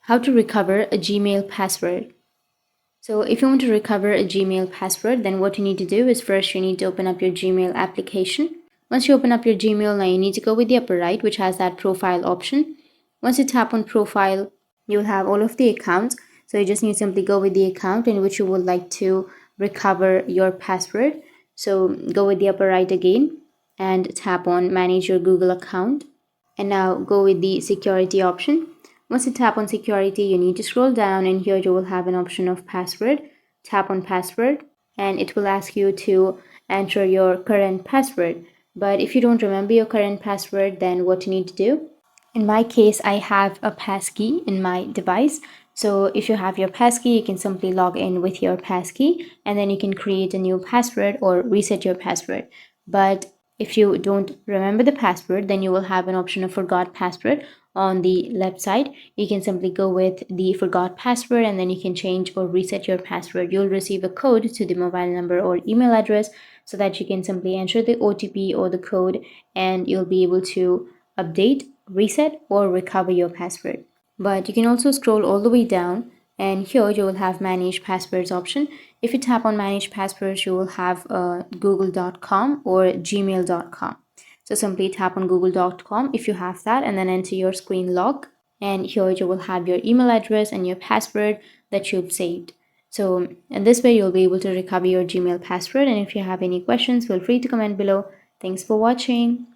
How to recover a Gmail password. So if you want to recover a Gmail password, then what you need to do is first you need to open up your Gmail application. Once you open up your Gmail, now you need to go with the upper right, which has that profile option. Once you tap on profile, you'll have all of the accounts. So you just need to simply go with the account in which you would like to recover your password. So go with the upper right again and tap on manage your Google account. And now go with the security option. Once you tap on security, you need to scroll down, and here you will have an option of password. Tap on password and it will ask you to enter your current password. But if you don't remember your current password, then what you need to do? In my case, I have a passkey in my device. So if you have your passkey, you can simply log in with your passkey and then you can create a new password or reset your password. But if you don't remember the password, then you will have an option of forgot password on the left side. You can simply go with the forgot password and then you can change or reset your password. You'll receive a code to the mobile number or email address so that you can simply enter the OTP or the code and you'll be able to update, reset, or recover your password. But you can also scroll all the way down and here you will have manage passwords option. If you tap on manage passwords, you will have google.com or gmail.com. So simply tap on google.com if you have that and then enter your screen lock, and here you will have your email address and your password that you've saved. So in this way you'll be able to recover your Gmail password, and if you have any questions, feel free to comment below. Thanks for watching.